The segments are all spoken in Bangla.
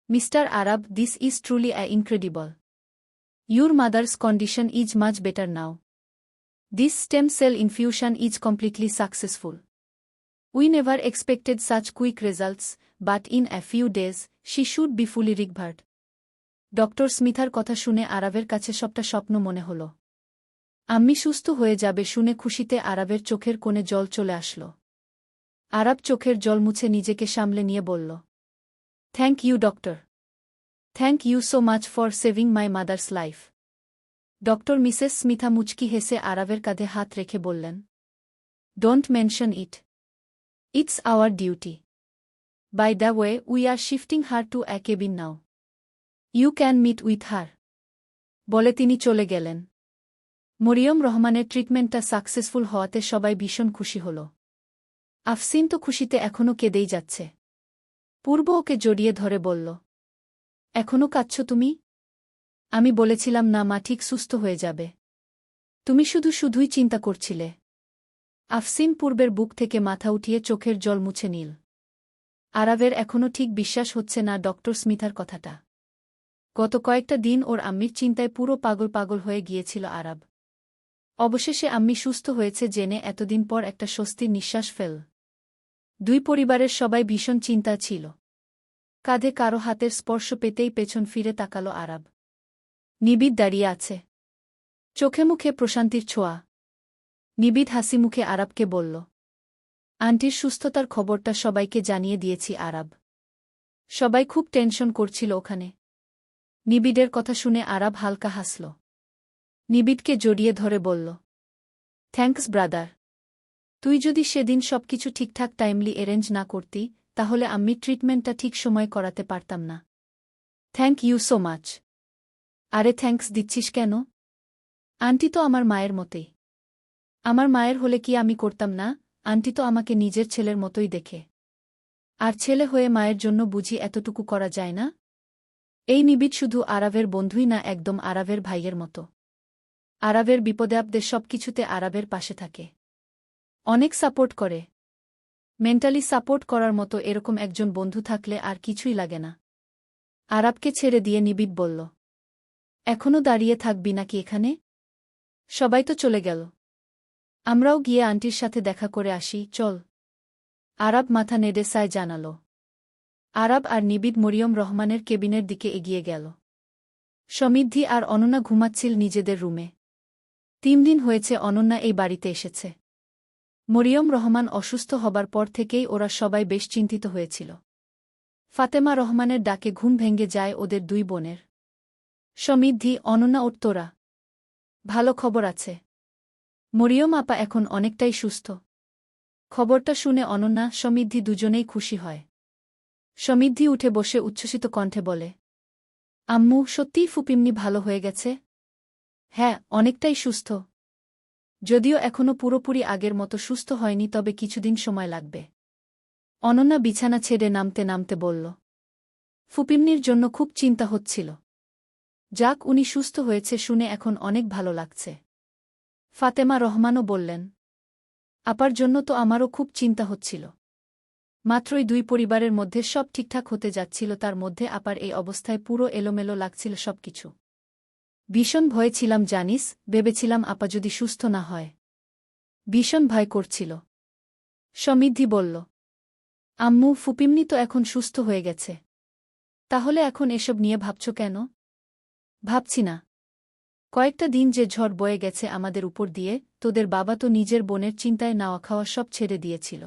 Mr. Arab, this is truly incredible. Your mother's condition is much better now. This stem cell infusion is completely successful. We never expected such quick results, but in a few days, she should be fully recovered. Doctor স্মিথার কথা শুনে আরাবের কাছে সবটা স্বপ্ন মনে হল। আম্মি সুস্থ হয়ে যাবে শুনে খুশিতে আরাবের চোখের কোণে জল চলে আসল। আরাব চোখের জল মুছে নিজেকে সামলে নিয়ে বলল, thank you doctor. Thank you so much for saving my mother's life. Doctor Mrs Smitha মুচকি হেসে আরাবের কাঁধে হাত রেখে বললেন, don't mention it. It's our duty. By the way, we are shifting her to a cabin now. You can meet with her. বলে তিনি চলে গেলেন। মরিয়ম রহমানের ট্রিটমেন্টটা সাকসেসফুল হওয়াতে সবাই ভীষণ খুশি হল। আফসিন তো খুশিতে এখনও কেঁদেই যাচ্ছে। পূর্ব ওকে জড়িয়ে ধরে বলল, এখনও কাঁদছ তুমি? আমি বলেছিলাম না মা ঠিক সুস্থ হয়ে যাবে। তুমি শুধুই চিন্তা করছিলে। আফসিন পূর্বের বুক থেকে মাথা উঠিয়ে চোখের জল মুছে নিল। আরাবের এখনও ঠিক বিশ্বাস হচ্ছে না ডক্টর স্মিথার কথাটা। গত কয়েকটা দিন ওর আম্মির চিন্তায় পুরো পাগল হয়ে গিয়েছিল আরাব। অবশেষে আম্মি সুস্থ হয়েছে জেনে এতদিন পর একটা স্বস্তির নিঃশ্বাস ফেল। দুই পরিবারের সবাই ভীষণ চিন্তা ছিল। কাঁধে কারো হাতের স্পর্শ পেতেই পেছন ফিরে তাকালো আরাব। নিবিদ দাঁড়িয়ে আছে। চোখে মুখে প্রশান্তির ছোঁয়া। নিবিদ হাসি মুখে আরাবকে বলল, আন্টির সুস্থতার খবরটা সবাইকে জানিয়ে দিয়েছি আরাব। সবাই খুব টেনশন করছিল ওখানে। নিবিদের কথা শুনে আরাব হালকা হাসল। নিবিদকে জড়িয়ে ধরে বলল, থ্যাঙ্কস ব্রাদার। তুই যদি সেদিন সবকিছু ঠিকঠাক টাইমলি অ্যারেঞ্জ না করতি, তাহলে আমি ট্রিটমেন্টটা ঠিক সময় করাতে পারতাম না। Thank you so much. আরে থ্যাঙ্কস দিচ্ছিস কেন? আন্টি তো আমার মায়ের মতোই। আমার মায়ের হলে কি আমি করতাম না? আন্টি তো আমাকে নিজের ছেলের মতোই দেখে। আর ছেলে হয়ে মায়ের জন্য বুঝি এতটুকু করা যায় না? এই নিবিদ শুধু আরাবের বন্ধুই না, একদম আরাবের ভাইয়ের মতো। আরাবের বিপদে আপদে সবকিছুতে আরাবের পাশে থাকে। অনেক সাপোর্ট করে। মেন্টালি সাপোর্ট করার মতো এরকম একজন বন্ধু থাকলে আর কিছুই লাগে না। আরাবকে ছেড়ে দিয়ে নিবিদ বলল, এখনও দাঁড়িয়ে থাকবি নাকি এখানে? সবাই তো চলে গেল। আমরাও গিয়ে আন্টির সাথে দেখা করে আসি, চল। আরাব মাথা নেড়ে সায় জানাল। আরাব আর নিবিদ মরিয়ম রহমানের কেবিনের দিকে এগিয়ে গেল। সমৃদ্ধি আর অনন্যা ঘুমাচ্ছিল নিজেদের রুমে। 3 দিন হয়েছে অনন্যা এই বাড়িতে এসেছে। মরিয়ম রহমান অসুস্থ হবার পর থেকেই ওরা সবাই বেশ চিন্তিত হয়েছিল। ফাতেমা রহমানের ডাকে ঘুম ভেঙে যায় ওদের 2 বোনের। সমৃদ্ধি, অনন্যা ওর তোরা। ভালো খবর আছে। মরিয়ম আপা এখন অনেকটাই সুস্থ। খবরটা শুনে অনন্যা, সমৃদ্ধি দুজনেই খুশি হয়। সমৃদ্ধি উঠে বসে উচ্ছ্বসিত কণ্ঠে বলে, আম্মু, সত্যিই ফুপিমনি ভালো হয়ে গেছে? হ্যাঁ, অনেকটাই সুস্থ। যদিও এখনও পুরোপুরি আগের মতো সুস্থ হয়নি, তবে কিছুদিন সময় লাগবে। অনন্যা বিছানা ছেড়ে নামতে বলল, ফুপিমনির জন্য খুব চিন্তা হচ্ছিল। যাক, উনি সুস্থ হয়েছে শুনে এখন অনেক ভালো লাগছে। ফাতেমা রহমানও বললেন, আপার জন্য তো আমারও খুব চিন্তা হচ্ছিল। মাত্রই 2 পরিবারের মধ্যে সব ঠিকঠাক হতে যাচ্ছিল, তার মধ্যে আপার এই অবস্থায় পুরো এলোমেলো লাগছিল সবকিছু। ভীষণ ভয়ে ছিলাম জানিস, ভেবেছিলাম আপা যদি সুস্থ না হয়। ভীষণ ভয় করছিল। সমৃদ্ধি বলল, আম্মু, ফুপিমনি তো এখন সুস্থ হয়ে গেছে। তাহলে এখন এসব নিয়ে ভাবছ কেন? ভাবছি না। কয়েকটা দিন যে ঝড় বয়ে গেছে আমাদের উপর দিয়ে, তোদের বাবা তো নিজের বোনের চিন্তায় নাওয়া খাওয়া সব ছেড়ে দিয়েছিল।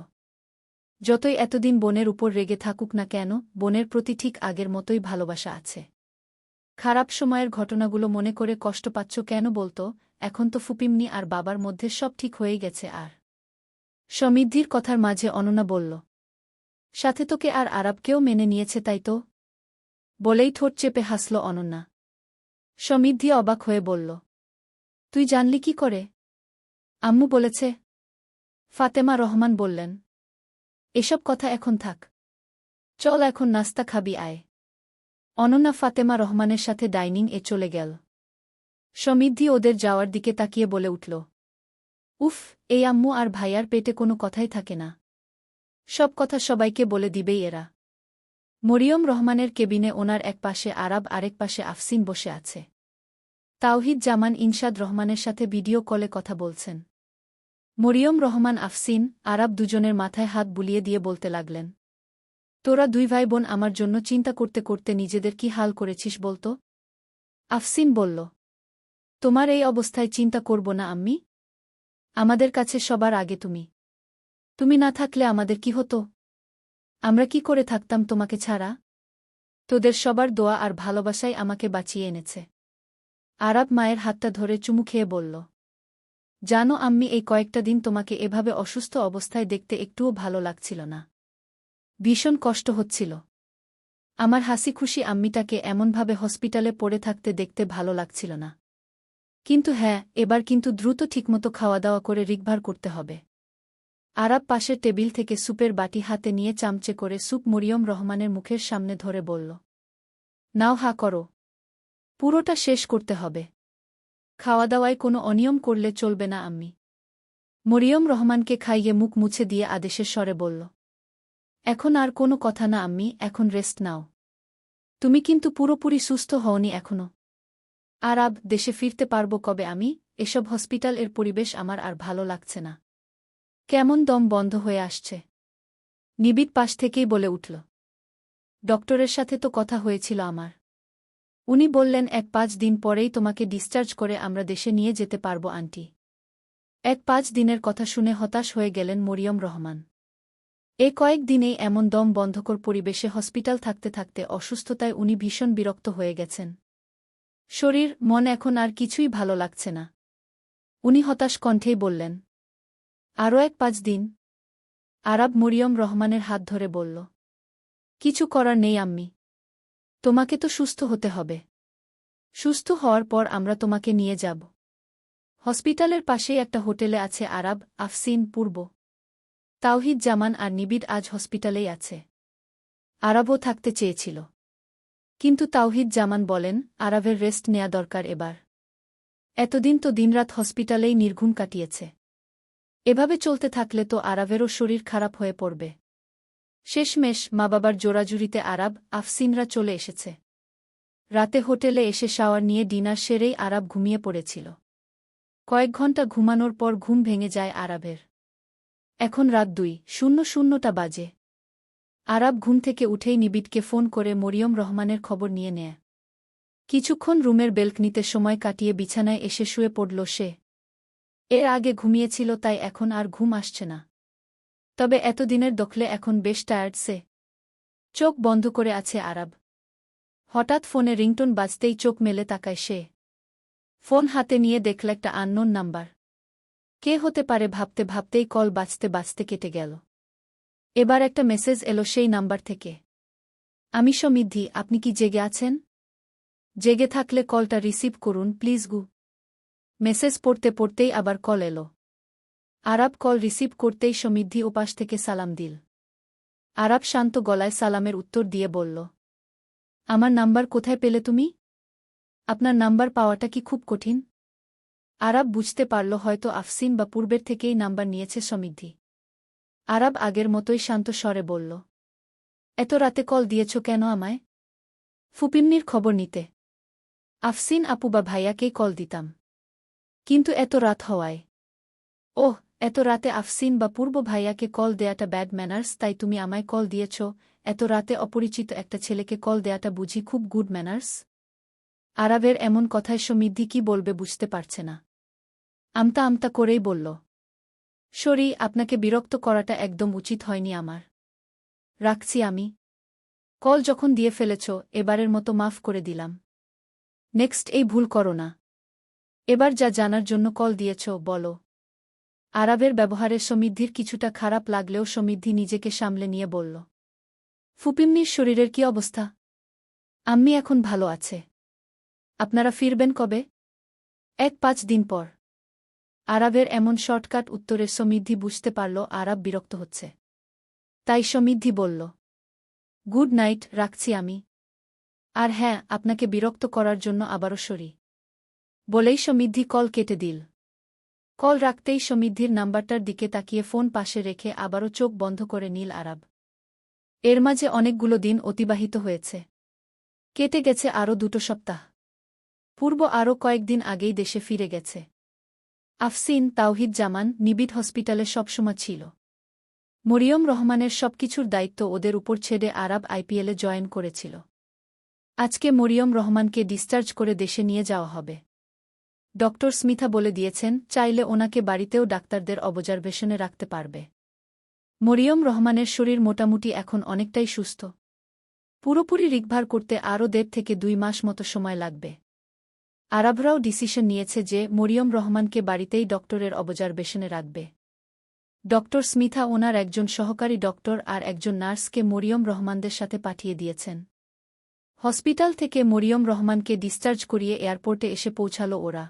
যতই এতদিন বোনের উপর রেগে থাকুক না কেন, বোনের প্রতি ঠিক আগের মতোই ভালোবাসা আছে। খারাপ সময়ের ঘটনাগুলো মনে করে কষ্ট পাচ্ছ কেন বলতো? এখন তো ফুপিমনি আর বাবার মধ্যে সব ঠিক হয়েই গেছে। আর সমৃদ্ধির কথার মাঝে অনন্যা বলল, সাথে তোকে আর আরাবকেও মেনে নিয়েছে তাই তো? বলেই ঠোঁট চেপে হাসল অনন্যা। সমৃদ্ধি অবাক হয়ে বলল, তুই জানলি কি করে? আম্মু বলেছে। ফাতেমা রহমান বললেন, এসব কথা এখন থাক। চল এখন নাস্তা খাবি, আয়। অনন্যা ফাতেমা রহমানের সাথে ডাইনিং এ চলে গেল। সমৃদ্ধি ওদের যাওয়ার দিকে তাকিয়ে বলে উঠল, উফ, এই আম্মু আর ভাইয়ার পেটে কোনো কথাই থাকে না। সব কথা সবাইকে বলে দিবেই এরা। মরিয়ম রহমানের কেবিনে ওনার এক পাশে আরাব আরেক পাশে আফসিন বসে আছে। তাওহিদ জামান ইনশাদ রহমানের সাথে ভিডিও কলে কথা বলছেন। মরিয়ম রহমান আফসিন আরাব দুজনের মাথায় হাত বুলিয়ে দিয়ে বলতে লাগলেন, তোরা দুই ভাই বোন আমার জন্য চিন্তা করতে করতে নিজেদের কি হাল করেছিস বলতো? আফসিন বলল, তোমার এই অবস্থায় চিন্তা করব না আম্মি? আমাদের কাছে সবার আগে তুমি। তুমি না থাকলে আমাদের কি হতো? আমরা কি করে থাকতাম তোমাকে ছাড়া? তোদের সবার দোয়া আর ভালোবাসাই আমাকে বাঁচিয়ে এনেছে। আরাব মায়ের হাতটা ধরে চুমু খেয়ে বলল, জানো আম্মি, এই কয়েকটা দিন তোমাকে এভাবে অসুস্থ অবস্থায় দেখতে একটুও ভালো লাগছিল না। ভীষণ কষ্ট হচ্ছিল। আমার হাসি খুশি আম্মিটাকে এমনভাবে হসপিটালে পড়ে থাকতে দেখতে ভালো লাগছিল না। কিন্তু হ্যাঁ, এবার কিন্তু দ্রুত ঠিকমতো খাওয়া দাওয়া করে রিকভার করতে হবে। আরাব পাশের টেবিল থেকে স্যুপের বাটি হাতে নিয়ে চামচে করে স্যুপ মরিয়ম রহমানের মুখের সামনে ধরে বলল, নাও হা করো। পুরোটা শেষ করতে হবে। খাওয়া দাওয়ায় কোনো অনিয়ম করলে চলবে না আম্মি। মরিয়ম রহমানকে খাইয়ে মুখ মুছে দিয়ে আদেশের স্বরে বলল, এখন আর কোনো কথা না আম্মি, এখন রেস্ট নাও। তুমি কিন্তু পুরোপুরি সুস্থ হওনি এখনো। আরাব, দেশে ফিরতে পারব কবে আমি? এসব হসপিটাল এর পরিবেশ আমার আর ভালো লাগছে না। কেমন দম বন্ধ হয়ে আসছে। নিবিড় পাশ থেকেই বলে উঠল, ডক্টরের সাথে তো কথা হয়েছিল আমার। উনি বললেন ১-৫ দিন পরেই তোমাকে ডিসচার্জ করে আমরা দেশে নিয়ে যেতে পারব আন্টি। ১-৫ দিনের কথা শুনে হতাশ হয়ে গেলেন মরিয়ম রহমান। কয়েক দিনেই এমন দম বন্ধকর পরিবেশে হসপিটাল থাকতে থাকতে অসুস্থতায় উনি ভীষণ বিরক্ত হয়ে গেছেন। শরীর মন এখন আর কিছুই ভালো লাগছে না। উনি হতাশ কণ্ঠেই বললেন, আরও ১-৫ দিন? আরাব মরিয়ম রহমানের হাত ধরে বলল, কিছু করার নেই আম্মি। তোমাকে তো সুস্থ হতে হবে। সুস্থ হওয়ার পর আমরা তোমাকে নিয়ে যাব। হসপিটালের পাশেই একটা হোটেলে আছে আরাব, আফসিন, পূর্ব, তাওহিদ জামান আর নিবিড় আজ হসপিটালেই আছে। আরাবও থাকতে চেয়েছিল, কিন্তু তাওহিদ জামান বলেন আরাবের রেস্ট নেয়া দরকার এবার। এতদিন তো দিনরাত হসপিটালেই নির্ঘুম কাটিয়েছে। এভাবে চলতে থাকলে তো আরাবেরও শরীর খারাপ হয়ে পড়বে। শেষমেশ মা বাবার জোরাজুরিতে আরাব, আফসিনরা চলে এসেছে। রাতে হোটেলে এসে শাওয়ার নিয়ে ডিনার সেরেই আরাব ঘুমিয়ে পড়েছিল। কয়েক ঘণ্টা ঘুমানোর পর ঘুম ভেঙে যায় আরাবের। এখন রাত ২:০০টা বাজে। আরাব ঘুম থেকে উঠেই নিবিড়কে ফোন করে মরিয়ম রহমানের খবর নিয়ে নেয়। কিছুক্ষণ রুমের বেলকনিতে সময় কাটিয়ে বিছানায় এসে শুয়ে পড়ল সে। এর আগে ঘুমিয়েছিল তাই এখন আর ঘুম আসছে না। তবে এতদিনের দখলে এখন বেশ টায়ার্ড সে। চোখ বন্ধ করে আছে আরাব। হঠাৎ ফোনে রিংটোন বাজতেই চোখ মেলে তাকায় সে। ফোন হাতে নিয়ে দেখল একটা আননোন নাম্বার। কে হতে পারে ভাবতে ভাবতেই কল বাজতে বাজতে কেটে গেল। এবার একটা মেসেজ এলো সেই নাম্বার থেকে, আমি সমৃদ্ধি, আপনি কি জেগে আছেন? জেগে থাকলে কলটা রিসিভ করুন প্লিজ গু। মেসেজ পড়তে পড়তেই আবার কল এলো। আরাব কল রিসিভ করতেই সমৃদ্ধি ওপাশ থেকে সালাম দিল। আরাব শান্ত গলায় সালামের উত্তর দিয়ে বলল, আমার নাম্বার কোথায় পেলে তুমি? আপনার নাম্বার পাওয়াটা কি খুব কঠিন? আরাব বুঝতে পারল হয়তো আফসিন বা পূর্বের থেকেই নাম্বার নিয়েছে সমৃদ্ধি। আরাব আগের মতোই শান্ত স্বরে বলল, এত রাতে কল দিয়েছ কেন আমায়? ফুপিন্নির খবর নিতে। আফসিন আপু বা ভাইয়াকেই কল দিতাম। কিন্তু এত রাত হওয়ায়? ওহ, এত রাতে আফসিন বা পূর্ব ভাইয়াকে কল দেয়াটা ব্যাড ম্যানার্স, তাই তুমি আমায় কল দিয়েছ? এত রাতে অপরিচিত একটা ছেলেকে কল দেয়াটা বুঝি খুব গুড ম্যানার্স? আরাবের এমন কথায় সমৃদ্ধি কি বলবে বুঝতে পারছে না। আমতা আমতা করেই বলল, সরি, আপনাকে বিরক্ত করাটা একদম উচিত হয়নি আমার। রাখছি আমি। কল যখন দিয়ে ফেলেছ, এবারের মতো মাফ করে দিলাম। নেক্সট এই ভুল করো না। এবার যা জানার জন্য কল দিয়েছ বলো। আরাবের ব্যবহারে সমৃদ্ধির কিছুটা খারাপ লাগলেও সমৃদ্ধি নিজেকে সামলে নিয়ে বলল, ফুপিম্নির শরীরের কি অবস্থা? আম্মি এখন ভালো আছে। আপনারা ফিরবেন কবে? ১-৫ দিন পর। আরাবের এমন শর্টকাট উত্তরে সমৃদ্ধি বুঝতে পারল আরাব বিরক্ত হচ্ছে। তাই সমৃদ্ধি বলল, গুড নাইট, রাখছি আমি। আর হ্যাঁ, আপনাকে বিরক্ত করার জন্য আবারও সরি। বলেই সমৃদ্ধি কল কেটে দিল। কল রাখতেই সমৃদ্ধির নাম্বারটার দিকে তাকিয়ে ফোন পাশে রেখে আবারও চোখ বন্ধ করে নিল আরাব। এর মাঝে অনেকগুলো দিন অতিবাহিত হয়েছে। কেটে গেছে আরও 2 সপ্তাহ। পূর্ব আরও কয়েকদিন আগেই দেশে ফিরে গেছে। আফসিন, তাওহিদ জামান নিবিড় হসপিটালে সবসময় ছিল। মরিয়ম রহমানের সবকিছুর দায়িত্ব ওদের উপর ছেড়ে আরব আইপিএলে জয়েন করেছিল। আজকে মরিয়ম রহমানকে ডিসচার্জ করে দেশে নিয়ে যাওয়া হবে। ডক্টর স্মিথা বলে দিয়েছেন, চাইলে ওনাকে বাড়িতেও ডাক্তারদের অবজারভেশনে রাখতে পারবে। মরিয়ম রহমানের শরীর মোটামুটি এখন অনেকটাই সুস্থ। পুরোপুরি রিকভার করতে আরও 1.5 থেকে 2 মাস মতো সময় লাগবে। আরবরাও ডিসিশন নিয়েছে যে মরিয়ম রহমানকে বাড়িতেই ডক্টরের অবজারভেশনে রাখবে। ডক্টর স্মিথা ওনার একজন সহকারী ডক্টর আর একজন নার্সকে মরিয়ম রহমানদের সাথে পাঠিয়ে দিয়েছেন। হসপিটাল থেকে মরিয়ম রহমানকে ডিসচার্জ করিয়ে এয়ারপোর্টে এসে পৌঁছালো ওরা।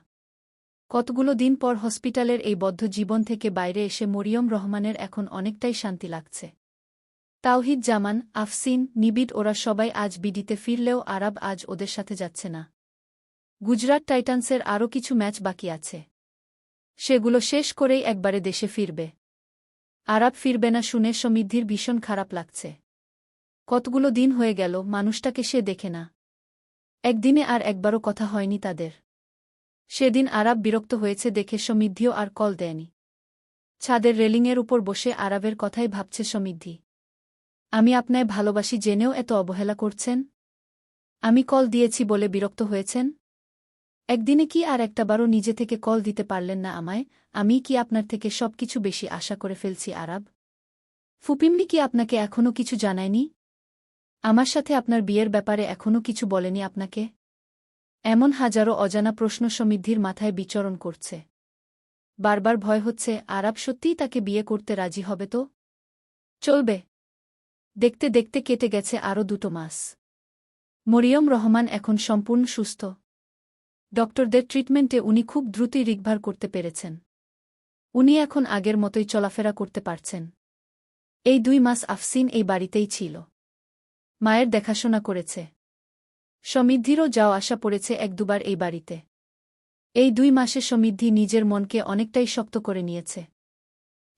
কতগুলো দিন পর হসপিটালের এই বদ্ধ জীবন থেকে বাইরে এসে মরিয়ম রহমানের এখন অনেকটাই শান্তি লাগছে। তাওহিদ জামান, আফসিন, নিবিড় ওরা সবাই আজ বিডিতে ফিরলেও আরব আজ ওদের সাথে যাচ্ছে না। গুজরাট টাইটান্সের আরও কিছু ম্যাচ বাকি আছে। সেগুলো শেষ করেই একবারে দেশে ফিরবে। আরব ফিরবে না শুনে সমৃদ্ধির ভীষণ খারাপ লাগছে। কতগুলো দিন হয়ে গেল মানুষটাকে সে দেখে না। একদিনে আর একবারও কথা হয়নি তাদের। সেদিন আরব বিরক্ত হয়েছে দেখে সমৃদ্ধিও আর কল দেয়নি। ছাদের রেলিংয়ের উপর বসে আরবের কথাই ভাবছে সমৃদ্ধি। আমি আপনায় ভালোবাসি জেনেও এত অবহেলা করছেন? আমি কল দিয়েছি বলে বিরক্ত হয়েছেন? একদিনে কি আর একটাবারও নিজে থেকে কল দিতে পারলেন না আমায়? আমি কি আপনার থেকে সবকিছু বেশি আশা করে ফেলছি আরব? ফুপিম্নি কি আপনাকে এখনও কিছু জানায়নি? আমার সাথে আপনার বিয়ের ব্যাপারে এখনও কিছু বলেনি আপনাকে? এমন হাজারো অজানা প্রশ্ন সমৃদ্ধির মাথায় বিচরণ করছে। বারবার ভয় হচ্ছে আরব সত্যিই তাকে বিয়ে করতে রাজি হবে তো? চলবে। দেখতে দেখতে কেটে গেছে আরও 2 মাস। মরিয়ম রহমান এখন সম্পূর্ণ সুস্থ। ডক্টরদের ট্রিটমেন্টে উনি খুব দ্রুতই রিকভার করতে পেরেছেন। উনি এখন আগের মতোই চলাফেরা করতে পারছেন। এই 2 মাস আফসিন এই বাড়িতেই ছিল। মায়ের দেখাশোনা করেছে। সমৃদ্ধিরও যাও আসা পড়েছে 1-2 বার এই বাড়িতে। এই 2 মাসে সমৃদ্ধি নিজের মনকে অনেকটাই শক্ত করে নিয়েছে।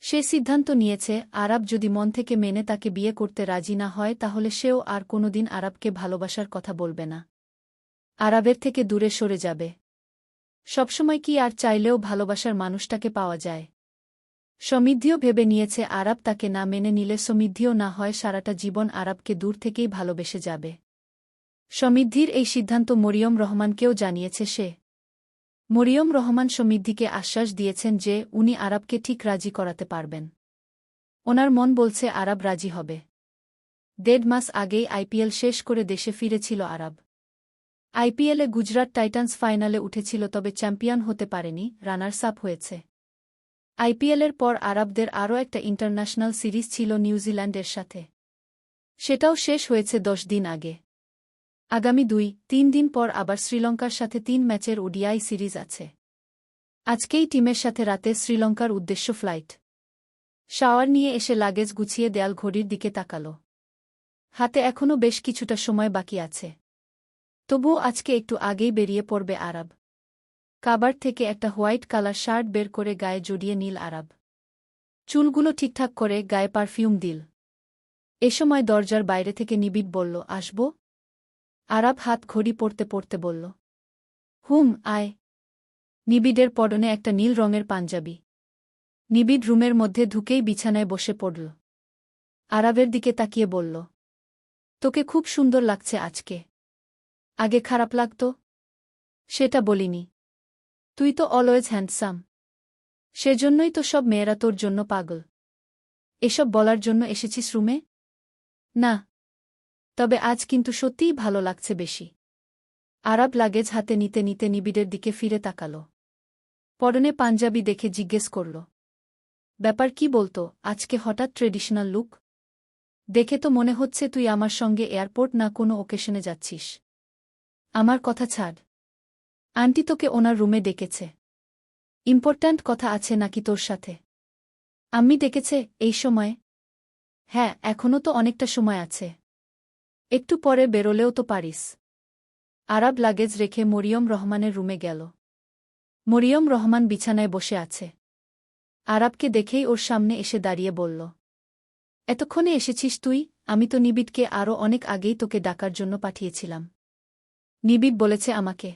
সে সিদ্ধান্ত নিয়েছে আরব যদি মন থেকে মেনে তাকে বিয়ে করতে রাজি না হয় তাহলে সেও আর কোনোদিন আরবকে ভালোবাসার কথা বলবে না। আরবের থেকে দূরে সরে যাবে। সবসময় কি আর চাইলেও ভালোবাসার মানুষটাকে পাওয়া যায়? সমৃদ্ধিও ভেবে নিয়েছে আরব তাকে না মেনে নিলে সমৃদ্ধিও না হয় সারাটা জীবন আরবকে দূর থেকেই ভালোবেসে যাবে। সমৃদ্ধির এই সিদ্ধান্ত মরিয়ম রহমানকেও জানিয়েছে সে। মরিয়ম রহমান সমৃদ্ধিকে আশ্বাস দিয়েছেন যে উনি আরবকে ঠিক রাজি করাতে পারবেন। ওনার মন বলছে আরব রাজি হবে। 1.5 মাস আগেই আইপিএল শেষ করে দেশে ফিরেছিল আরব। আইপিএলে গুজরাট টাইটান্স ফাইনালে উঠেছিল তবে চ্যাম্পিয়ন হতে পারেনি, রানার্স আপ হয়েছে। আইপিএলের পর আরবদের আরও একটা ইন্টারন্যাশনাল সিরিজ ছিল নিউজিল্যান্ডের সাথে। সেটাও শেষ হয়েছে 10 দিন আগে। আগামী 2-3 দিন পর আবার শ্রীলঙ্কার সাথে 3 ম্যাচের ওডিআই সিরিজ আছে। আজকেই টিমের সাথে রাতে শ্রীলঙ্কার উদ্দেশ্য ফ্লাইট। শাওয়ার নিয়ে এসে লাগেজ গুছিয়ে দেয়াল ঘড়ির দিকে তাকাল। হাতে এখনও বেশ কিছুটা সময় বাকি আছে। তবুও আজকে একটু আগেই বেরিয়ে পড়বে আরব। কাবার থেকে একটা হোয়াইট কালার শার্ট বের করে গায়ে জড়িয়ে নীল আরব। চুলগুলো ঠিকঠাক করে গায়ে পারফিউম দিল। এ সময় দরজার বাইরে থেকে নিবিড় বলল, আসব? আরব হাত ঘড়ি পড়তে পড়তে বলল, আয়। নিবিড়ের পরনে একটা নীল রঙের পাঞ্জাবি। নিবিড় রুমের মধ্যে ঢুকেই বিছানায় বসে পড়ল। আরবের দিকে তাকিয়ে বলল, তোকে খুব সুন্দর লাগছে আজকে। আগে খারাপ লাগতো? সেটা বলিনি। তুই তো অলওয়েজ হ্যান্ডসাম। সেজন্যই তো সব মেয়েরা তোর জন্য পাগল। এসব বলার জন্য এসেছিস রুমে? না। তবে আজ কিন্তু সত্যিই ভালো লাগছে বেশি। আরব লাগেজ হাতে নিতে নিতে নিবিড়ের দিকে ফিরে তাকাল। পরনে পাঞ্জাবি দেখে জিজ্ঞেস করল, ব্যাপার কি বলতো আজকে হঠাৎ ট্রেডিশনাল লুক? দেখে তো মনে হচ্ছে তুই আমার সঙ্গে এয়ারপোর্ট না কোনো ওকেশনে যাচ্ছিস। আমার কথা ছাড়। আন্টি তোকে ওনার রুমে ডেকেছে। ইম্পর্ট্যান্ট কথা আছে নাকি তোর সাথে? আম্মি ডেকেছে এই সময়? হ্যাঁ, এখনও তো অনেকটা সময় আছে। একটু পরে বেরোলেও তো পারিস। আরব লাগেজ রেখে মরিয়ম রহমানের রুমে গেল। মরিয়ম রহমান বিছানায় বসে আছে। আরবকে দেখেই ওর সামনে এসে দাঁড়িয়ে বলল, এতক্ষণে এসেছিস তুই? আমি তো নিবিড়কে আরও অনেক আগেই তোকে ডাকার জন্য পাঠিয়েছিলাম। নিবিড় বলেছে আমাকে।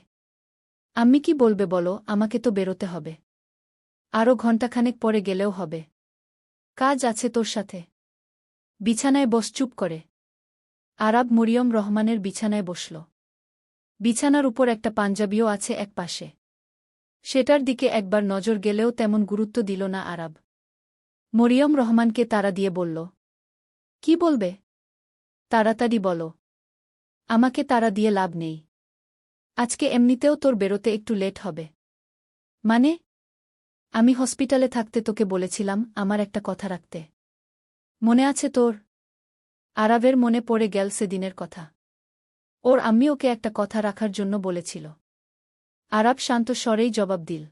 আম্মি কি বলবে বলো, আমাকে তো বেরোতে হবে। আরও ঘণ্টাখানেক পরে গেলেও হবে। কাজ আছে তোর সাথে। বিছানায় বস চুপ করে। আরাব মরিয়ম রহমানের বিছানায় বসল। বিছানার উপর একটা পাঞ্জাবিও আছে এক পাশে। সেটার দিকে একবার নজর গেলেও তেমন গুরুত্ব দিল না আরাব। মরিয়ম রহমানকে তাড়া দিয়ে বলল, কি বলবে? তাড়াতাড়ি বলো। আমাকে তাড়া দিয়ে লাভ নেই। আজকে এমনিতেও তোর বেরোতে একটু লেট হবে। মানে? আমি হসপিটালে থাকতে তোকে বলেছিলাম আমার একটা কথা রাখতে। মনে আছে তোর? আরাবের মনে পড়ে গেল সেদিনের কথা। ওর আম্মি ওকে একটা কথা রাখার জন্য বলেছিল। আরাব শান্ত স্বরেই জবাব দিল,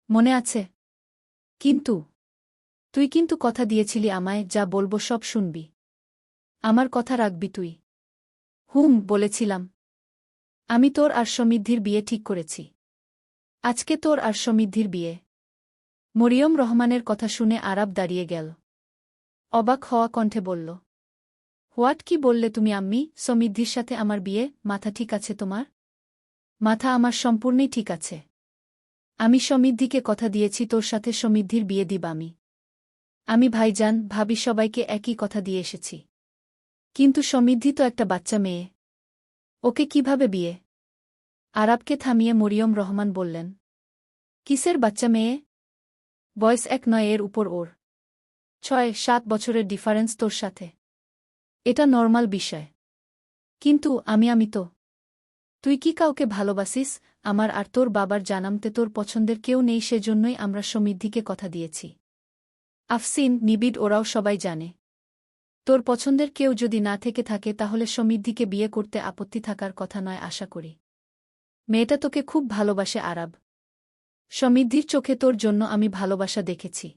মনে আছে। কিন্তু তুই কিন্তু কথা দিয়েছিলি আমায়, যা বলবো সব শুনবি। আমার কথা রাখবি তুই? বলেছিলাম। আমি তোর আর সমৃদ্ধির বিয়ে ঠিক করেছি। আজকে তোর আর সমৃদ্ধির বিয়ে। মরিয়ম রহমানের কথা শুনে আরাব দাঁড়িয়ে গেল। অবাক হওয়া কণ্ঠে বলল, হোয়াট, কি বললে তুমি আম্মি? সমৃদ্ধির সাথে আমার বিয়ে? মাথা ঠিক আছে তোমার? মাথা আমার সম্পূর্ণই ঠিক আছে। আমি সমৃদ্ধিকে কথা দিয়েছি তোর সাথে সমৃদ্ধির বিয়ে দিব আমি ভাইজান, ভাবি সবাইকে একই কথা দিয়ে এসেছি। কিন্তু সমৃদ্ধি তো একটা বাচ্চা মেয়ে। ওকে কিভাবে বিয়ে? আরাবকে থামিয়ে মরিয়ম রহমান বললেন, কিসের বাচ্চা মেয়ে? বয়স 1-9 এর উপর ওর। 6-7 বছরের ডিফারেন্স তোর সাথে। এটা নর্মাল বিষয়। কিন্তু আমি তো। তুই কি কাউকে ভালোবাসিস? আমার আর তোর বাবার জানামতে তোর পছন্দের কেউ নেই, সেজন্যই আমরা সমৃদ্ধিকে কথা দিয়েছি। আফসিন, নিবিড়, ওরাও সবাই জানে। তোর পছন্দের কেউ যদি না থেকে থাকে তাহলে সমৃদ্ধিকে বিয়ে করতে আপত্তি থাকার কথা নয় আশা করি। মেয়েটা তোকে খুব ভালোবাসে আরাব। সমৃদ্ধির চোখে তোর জন্য আমি ভালোবাসা দেখেছি।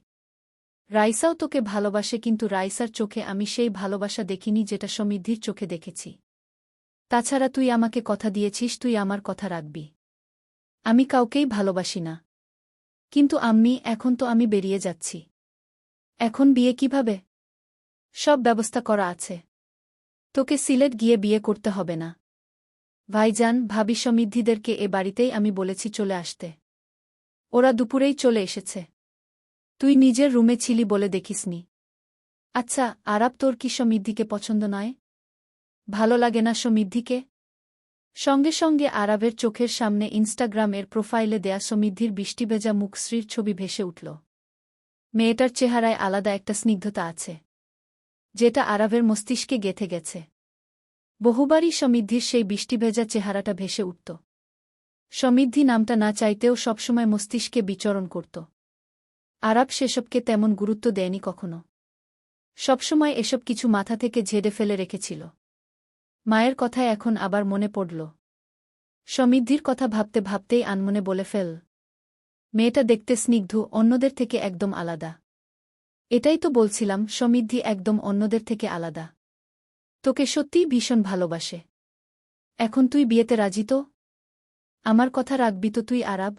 রাইসাও তোকে ভালোবাসে, কিন্তু রাইসার চোখে আমি সেই ভালোবাসা দেখিনি যেটা সমৃদ্ধির চোখে দেখেছি। তাছাড়া তুই আমাকে কথা দিয়েছিস তুই আমার কথা রাখবি। আমি কাউকেই ভালোবাসি না। কিন্তু আম্মি, এখন তো আমি বেরিয়ে যাচ্ছি। এখন বিয়ে কিভাবে? সব ব্যবস্থা করা আছে। তোকে সিলেট গিয়ে বিয়ে করতে হবে না। ভাইজান, ভাবি সমৃদ্ধিদেরকে এ বাড়িতেই আমি বলেছি চলে আসতে। ওরা দুপুরেই চলে এসেছে। তুই নিজের রুমে ছিলি বলে দেখিসনি। আচ্ছা আরাব, তোর কি সমৃদ্ধিকে পছন্দ নয়? ভালো লাগে না সমৃদ্ধিকে? সঙ্গে সঙ্গে আরাবের চোখের সামনে ইনস্টাগ্রামের প্রোফাইলে দেয়া সমৃদ্ধির বৃষ্টিভেজা মুখশ্রীর ছবি ভেসে উঠল। মেয়েটার চেহারায় আলাদা একটা স্নিগ্ধতা আছে, যেটা আরাবের মস্তিষ্কে গেঁথে গেছে। বহুবারই সমৃদ্ধির সেই বৃষ্টিভেজা চেহারাটা ভেসে উঠত। সমৃদ্ধি নামটা না চাইতেও সবসময় মস্তিষ্কে বিচরণ করত। আরাব সেসবকে তেমন গুরুত্ব দেয়নি কখনো। সবসময় এসব কিছু মাথা থেকে ঝেড়ে ফেলে রেখেছিল। মায়ের কথায় এখন আবার মনে পড়ল। সমৃদ্ধির কথা ভাবতে ভাবতেই আনমনে বলে ফেল, মেয়েটা দেখতে স্নিগ্ধ, অন্যদের থেকে একদম আলাদা। এটাই তো বলছিলাম, সমৃদ্ধি একদম অন্যদের থেকে আলাদা। তোকে সত্যিই ভীষণ ভালোবাসে। এখন তুই বিয়েতে রাজি তো? আমার কথা রাখবি তো তুই আরাব?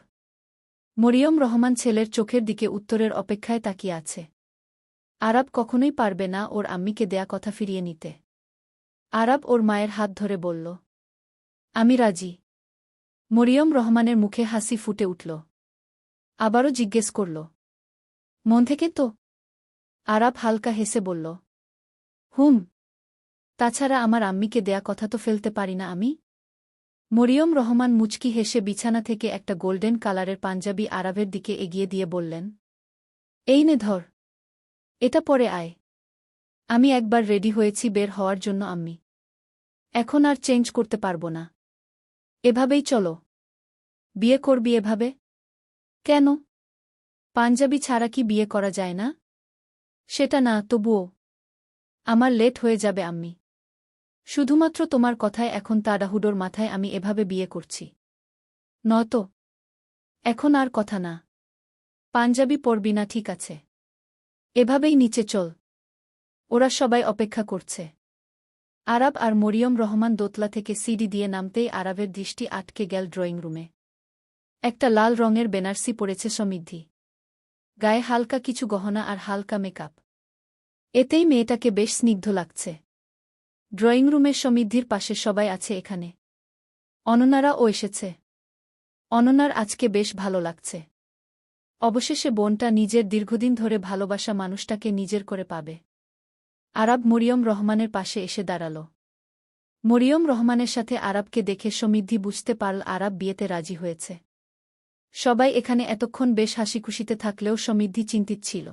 মরিয়ম রহমান ছেলের চোখের দিকে উত্তরের অপেক্ষায় তাকিয়ে আছে। আরাব কখনোই পারবে না ওর আম্মিকে দেয়া কথা ফিরিয়ে নিতে। আরাব ওর মায়ের হাত ধরে বলল, আমি রাজি। মরিয়ম রহমানের মুখে হাসি ফুটে উঠল। আবারও জিজ্ঞেস করল, মন থেকে তো? আরাব হালকা হেসে বলল, তাছাড়া আমার আম্মিকে দেয়া কথা তো ফেলতে পারি না আমি। মরিয়ম রহমান মুচকি হেসে বিছানা থেকে একটা গোল্ডেন কালারের পাঞ্জাবি আরাবের দিকে এগিয়ে দিয়ে বললেন, এই নে ধর। এটা পরে আয়। আমি একবার রেডি হয়েছি বের হওয়ার জন্য আম্মি। এখন আর চেঞ্জ করতে পারবো না। এভাবেই চলো। বিয়ে করবি এভাবে? কেন? পাঞ্জাবি ছাড়া কি বিয়ে করা যায় না? সেটা না, তবুও। আমার লেট হয়ে যাবে আম্মি। শুধুমাত্র তোমার কথায় এখন তাড়াহুড়োর মাথায় আমি এভাবে বিয়ে করছি। নয়তো। এখন আর কথা না। পাঞ্জাবি পরবি না, ঠিক আছে? এভাবেই নিচে চল। ওরা সবাই অপেক্ষা করছে। আরাব আর মরিয়ম রহমান দোতলা থেকে সিঁড়ি দিয়ে নামতেই আরাবের দৃষ্টি আটকে গেল ড্রয়িং রুমে। একটা লাল রঙের বেনারসি পরেছে সমৃদ্ধি। গায়ে হালকা কিছু গহনা আর হালকা মেকআপ। এতেই মেয়েটাকে বেশ স্নিগ্ধ লাগছে। ড্রয়িং রুমের সমৃদ্ধির পাশে সবাই আছে এখানে। অননারাও এসেছে। অননার আজকে বেশ ভালো লাগছে। অবশেষে বোনটা নিজের দীর্ঘদিন ধরে ভালোবাসা মানুষটাকে নিজের করে পাবে। আরাব মরিয়ম রহমানের পাশে এসে দাঁড়াল। মরিয়ম রহমানের সাথে আরাবকে দেখে সমৃদ্ধি বুঝতে পারল আরাব বিয়েতে রাজি হয়েছে। সবাই এখানে এতক্ষণ বেশ হাসিখুশিতে থাকলেও সমৃদ্ধি চিন্তিত ছিল।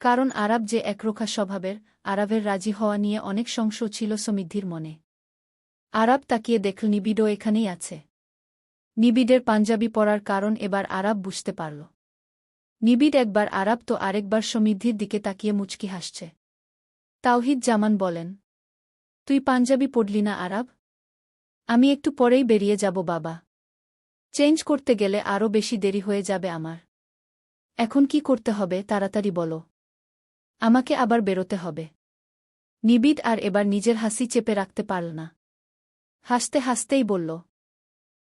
কারণ আরাব যে একরোখা স্বভাবের, আরাবের রাজি হওয়া নিয়ে অনেক সংশয় ছিল সমৃদ্ধির মনে। আরাব তাকিয়ে দেখল নিবিড়ও এখানেই আছে। নিবিড়ের পাঞ্জাবি পরার কারণ এবার আরাব বুঝতে পারল। নিবিড় একবার আরাব তো আরেকবার সমৃদ্ধির দিকে তাকিয়ে মুচকি হাসছে। তাওহিদ জামান বলেন, তুই পাঞ্জাবি পরলি না আরাব? আমি একটু পরেই বেরিয়ে যাব বাবা। চেঞ্জ করতে গেলে আরও বেশি দেরি হয়ে যাবে আমার। এখন কি করতে হবে তাড়াতাড়ি বলো। আমাকে আবার বেরোতে হবে। নিবিড় আর এবার নিজের হাসি চেপে রাখতে পারল না। হাসতে হাসতেই বলল,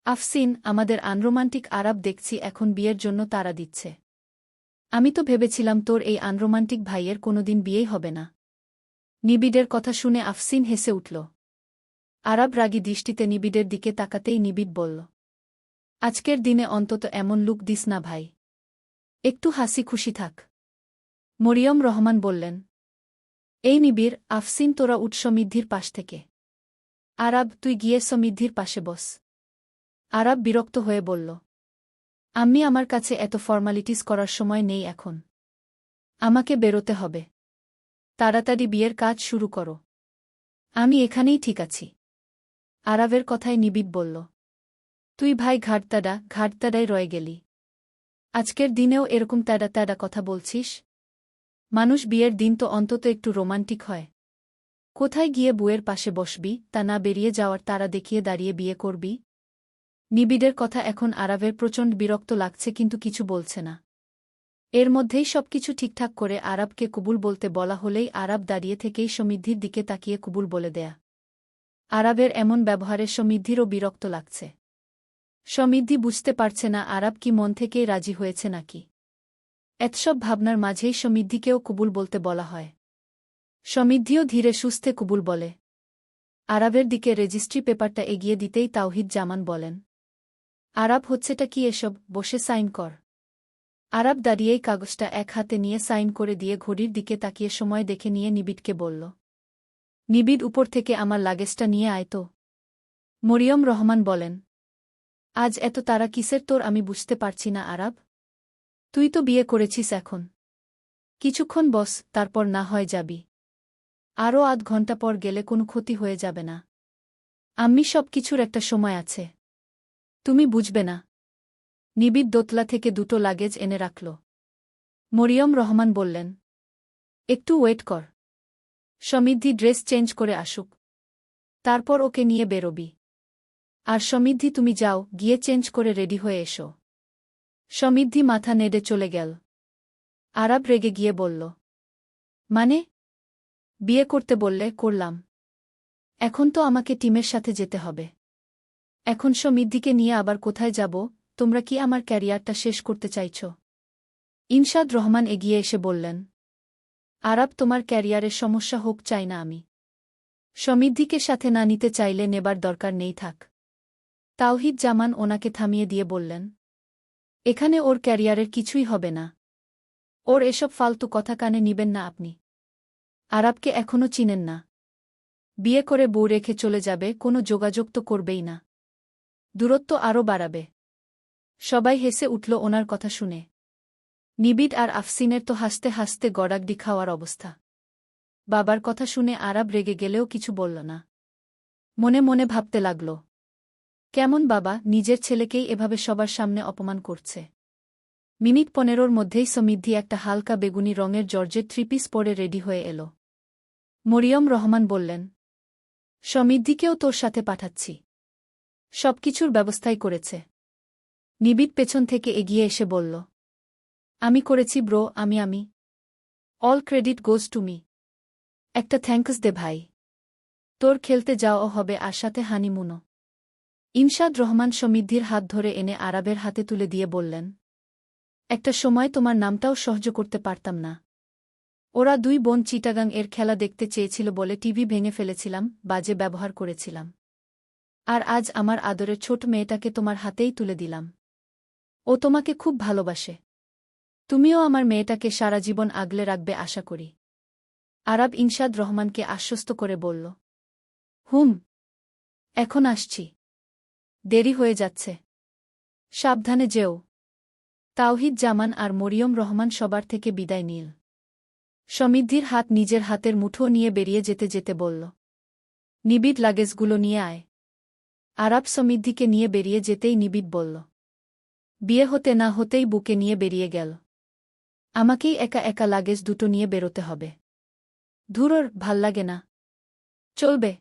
আফসিন, আমাদের আনরোমান্টিক আরাব দেখছি এখন বিয়ের জন্য তাড়া দিচ্ছে। আমি তো ভেবেছিলাম তোর এই আনরোমান্টিক ভাইয়ের কোনোদিন বিয়েই হবে না। নিবিড়ের কথা শুনে আফসিন হেসে উঠল। আরাব রাগী দৃষ্টিতে নিবিড়ের দিকে তাকাতেই নিবিড় বলল, আজকের দিনে অন্তত এমন লুক দিস না ভাই। একটু হাসি খুশি থাক। মরিয়ম রহমান বললেন, এই নিবিড়, আফসিন তোরা উঠ সমৃদ্ধির পাশ থেকে। আরাব, তুই গিয়ে সমৃদ্ধির পাশে বস। আরাব বিরক্ত হয়ে বলল, আম্মি, আমার কাছে এত ফর্মালিটিস করার সময় নেই এখন। আমাকে বেরোতে হবে। তাড়াতাড়ি বিয়ের কাজ শুরু করো। আমি এখানেই ঠিক আছি। আরাবের কথায় নিবিড় বলল, তুই ভাই ঘাটতাডায় রয়ে গেলি। আজকের দিনেও এরকম তাডা কথা বলছিস? মানুষ বিয়ের দিন তো অন্তত একটু রোমান্টিক হয়। কোথায় গিয়ে বউয়ের পাশে বসবি, তা না বেরিয়ে যাওয়ার তারা দেখিয়ে দাঁড়িয়ে বিয়ে করবি? নিবিড়ের কথা এখন আরাবের প্রচণ্ড বিরক্ত লাগছে কিন্তু কিছু বলছে না। এর মধ্যেই সবকিছু ঠিকঠাক করে আরাবকে কবুল বলতে বলা হলেই আরাব দাঁড়িয়ে থেকেই সমৃদ্ধির দিকে তাকিয়ে কবুল বলে দেয়া। আরাবের এমন ব্যবহারে সমৃদ্ধিরও বিরক্ত লাগছে। সমৃদ্ধি বুঝতে পারছে না আরাব কি মন থেকেই রাজি হয়েছে নাকি। এতসব ভাবনার মাঝেই সমৃদ্ধিকেও কবুল বলতে বলা হয়। সমৃদ্ধিও ধীরে সুস্থে কবুল বলে। আরাবের দিকে রেজিস্ট্রি পেপারটা এগিয়ে দিতেই তাওহিদ জামান বলেন, আরাব, হচ্ছেটা কি এসব? বসে সাইন কর। আরাব দাঁড়িয়েই কাগজটা এক হাতে নিয়ে সাইন করে দিয়ে ঘড়ির দিকে তাকিয়ে সময় দেখে নিয়ে নিবিড়কে বলল, নিবিড়, উপর থেকে আমার লাগেজটা নিয়ে আয় তো। মরিয়ম রহমান বলেন, আজ এত তারা কিসের তোর আমি বুঝতে পারছি না আরাব। তুই তো বিয়ে করেছিস এখন। কিছুক্ষণ বস, তারপর না হয় যাবি। আরও আধ ঘন্টা পর গেলে কোনো ক্ষতি হয়ে যাবে না। আম্মি, সব কিছুর একটা সময় আছে। তুমি বুঝবে না। নিবিড় দোতলা থেকে দুটো লাগেজ এনে রাখল। মরিয়ম রহমান বললেন, একটু ওয়েট কর। সমৃদ্ধি ড্রেস চেঞ্জ করে আসুক। তারপর ওকে নিয়ে বেরোবি। আর সমৃদ্ধি, তুমি যাও, গিয়ে চেঞ্জ করে রেডি হয়ে এসো। সমৃদ্ধি মাথা নেড়ে চলে গেল। আরাব রেগে গিয়ে বলল, মানে? বিয়ে করতে বললে করলাম। এখন তো আমাকে টিমের সাথে যেতে হবে। এখন সমৃদ্ধিকে নিয়ে আবার কোথায় যাব? তোমরা কি আমার ক্যারিয়ারটা শেষ করতে চাইছ? ইনশাদ রহমান এগিয়ে এসে বললেন, আরাব, তোমার ক্যারিয়ারের সমস্যা হোক চাই না আমি। সমৃদ্ধিকে সাথে না নিতে চাইলে নেবার দরকার নেই, থাক। তাওহিদ জামান ওনাকে থামিয়ে দিয়ে বললেন, এখানে ওর ক্যারিয়ারের কিছুই হবে না। ওর এসব ফালতু কথা কানে নিবেন না আপনি। আরাবকে এখনও চিনেন না। বিয়ে করে বউ রেখে চলে যাবে, কোনো যোগাযোগ তো করবেই না। দূরত্ব আরও বাড়াবে। সবাই হেসে উঠল ওনার কথা শুনে। নিবিড় আর আফসিনের তো হাসতে হাসতে গড়াগডি খাওয়ার অবস্থা। বাবার কথা শুনে আরাব রেগে গেলেও কিছু বলল না। মনে মনে ভাবতে লাগল, কেমন বাবা, নিজের ছেলেকেই এভাবে সবার সামনে অপমান করছে। মিনিট 15 মধ্যেই সমৃদ্ধি একটা হালকা বেগুনি রঙের জর্জেট থ্রিপিস পরে রেডি হয়ে এল। মরিয়ম রহমান বললেন, সমৃদ্ধিকেও তোর সাথে পাঠাচ্ছি। সবকিছুর ব্যবস্থাই করেছে। নিবিড় পেছন থেকে এগিয়ে এসে বলল, আমি করেছি ব্রো, আমি। All credit goes to me. একটা থ্যাঙ্কস দে ভাই। তোর খেলতে যাওয়া হবে আর সাথে হানিমুনও। ইনশাদ রহমান সমৃদ্ধির হাত ধরে এনে আরাবের হাতে তুলে দিয়ে বললেন, একটা সময় তোমার নামটাও সহ্য করতে পারতাম না। ওরা দুই বোন চিটাগাং এর খেলা দেখতে চেয়েছিল বলে টিভি ভেঙে ফেলেছিলাম, বাজে ব্যবহার করেছিলাম। আর আজ আমার আদরের ছোট মেয়েটাকে তোমার হাতেই তুলে দিলাম। ও তোমাকে খুব ভালোবাসে। তুমিও আমার মেয়েটাকে সারা জীবন আগলে রাখবে আশা করি। আরাব ইনশাদ রহমানকে আশ্বস্ত করে বলল। হুম। এখন আসছি। দেরি হয়ে যাচ্ছে। সাবধানে যেও। তাওহিদ জামান আর মরিয়ম রহমান সবার থেকে বিদায় নিল। সমৃদ্ধির হাত নিজের হাতের মুঠো নিয়ে বেরিয়ে যেতে যেতে বলল। নিবিড় লাগেজগুলো নিয়ে আয়। আরাব সমৃদ্ধিকে নিয়ে বেরিয়ে যেতেই নিবিড় বলল। বিয়ে হতে না হতেই বুকে নিয়ে বেরিয়ে গেল। আমাকেই একা একা লাগেজ দুটো নিয়ে বেরোতে হবে। ধুরর, ভাল লাগে না। চলবে।